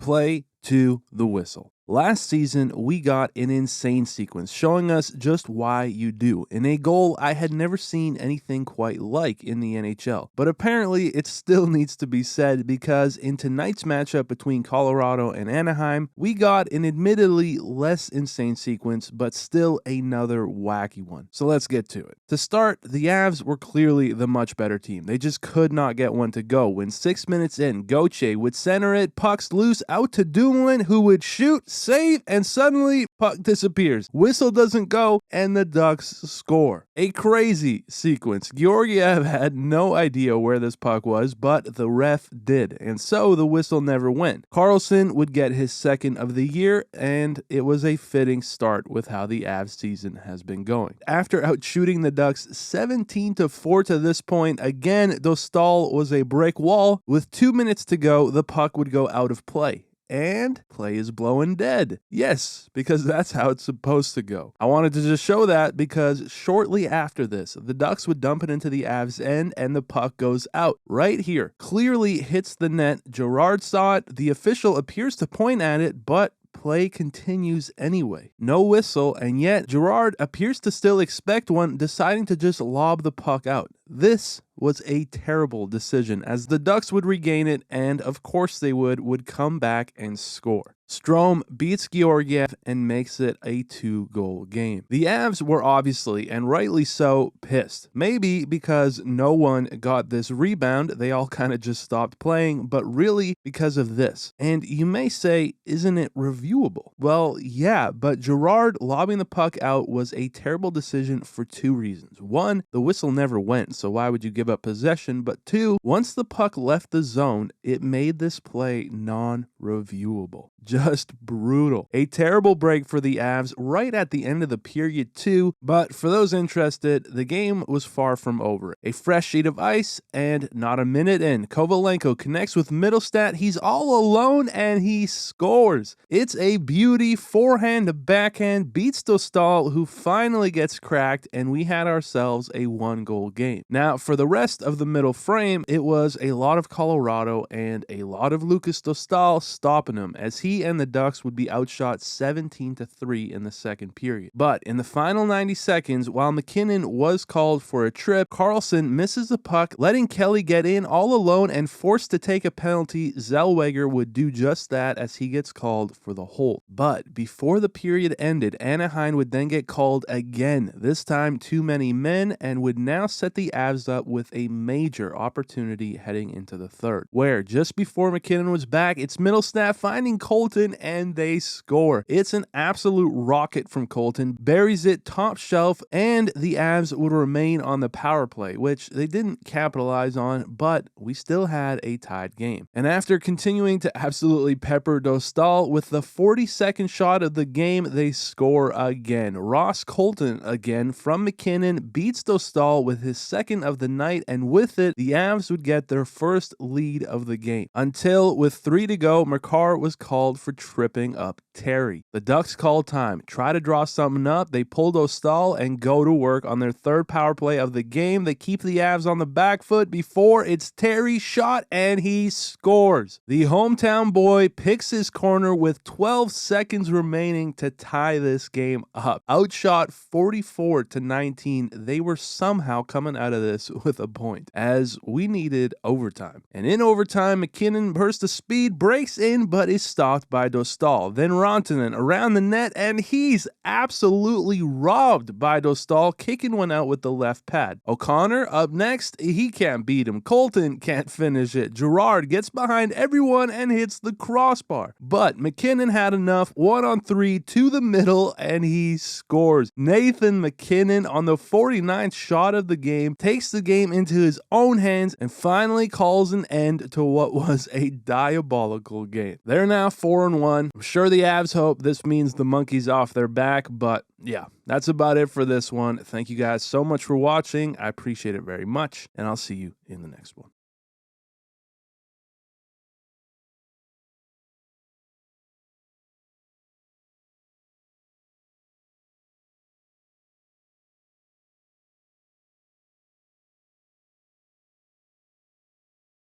Play to the whistle. Last season, we got an insane sequence showing us just why you do, in a goal I had never seen anything quite like in the NHL. But apparently, it still needs to be said because in tonight's matchup between Colorado and Anaheim, we got an admittedly less insane sequence, but still another wacky one. So let's get to it. To start, the Avs were clearly the much better team. They just could not get one to go. When 6 minutes in, Gauthier would center it, pucks loose out to Dumoulin, who would shoot, save, and suddenly puck disappears. Whistle doesn't go, and the Ducks score. A crazy sequence. Georgiev had no idea where this puck was, but the ref did, and so the whistle never went. Karlsson would get his second of the year, and it was a fitting start with how the Avs season has been going. After outshooting the Ducks 17-4 to this point, again, Dostal was a brick wall. With 2 minutes to go, the puck would go out of play. And play is blowing dead. Yes, because that's how it's supposed to go. I wanted to just show that because shortly after this, the Ducks would dump it into the Avs end and the puck goes out. Right here. Clearly hits the net. Girard saw it. The official appears to point at it, but play continues anyway. No whistle, and yet Girard appears to still expect one, deciding to just lob the puck out. This was a terrible decision, as the Ducks would regain it, and of course they would come back and score. Strome beats Georgiev and makes it a 2-goal game. The Avs were obviously, and rightly so, pissed. Maybe because no one got this rebound, they all kind of just stopped playing, but really because of this. And you may say, isn't it reviewable? Well, yeah, but Girard lobbing the puck out was a terrible decision for 2 reasons. 1, the whistle never went, so why would you give up possession? But 2, once the puck left the zone, it made this play non-reviewable. Just brutal. A terrible break for the Avs right at the end of the period too, but for those interested, the game was far from over. A fresh sheet of ice, and not a minute in, Kovalenko connects with Mittelstadt. He's all alone and he scores. It's a beauty, forehand to backhand, beats Dostal, who finally gets cracked, and we had ourselves a 1-goal game. Now, for the rest of the middle frame, it was a lot of Colorado and a lot of Lucas Dostal stopping him, as he and the Ducks would be outshot 17-3 in the second period. But in the final 90 seconds, while McKinnon was called for a trip, Karlsson misses the puck, letting Kelly get in all alone and forced to take a penalty. Zellweger would do just that as he gets called for the hold. But before the period ended, Anaheim would then get called again, this time too many men, and would now set the Avs up with a major opportunity heading into the third, where just before McKinnon was back, it's Mittelstadt finding Colton and they score. It's an absolute rocket from Colton, buries it top shelf, and the Avs would remain on the power play, which they didn't capitalize on, but we still had a tied game. And after continuing to absolutely pepper Dostal with the 42nd shot of the game, they score again. Ross Colton again from McKinnon beats Dostal with his second of the night, and with it, the Avs would get their first lead of the game. Until, with 3 to go, Makar was called for tripping up Terry. The Ducks call time, try to draw something up, they pull Dostal and go to work on their third power play of the game. They keep the Avs on the back foot before it's Terry's shot, and he scores. The hometown boy picks his corner with 12 seconds remaining to tie this game up. Outshot 44-19, they were somehow coming out of this with a point, as we needed overtime. And in overtime, McKinnon bursts of speed, breaks in, but is stopped by Dostal. Then Rantanen around the net, and he's absolutely robbed by Dostal, kicking one out with the left pad. O'Connor up next, he can't beat him. Colton can't finish it. Girard gets behind everyone and hits the crossbar. But McKinnon had enough, 1-on-3 to the middle, and he scores. Nathan McKinnon on the 49th shot of the game takes the game into his own hands and finally calls an end to what was a diabolical game. They're now 4-1. I'm sure the Avs hope this means the monkey's off their back, but yeah, that's about it for this one. Thank you guys so much for watching. I appreciate it very much, and I'll see you in the next one.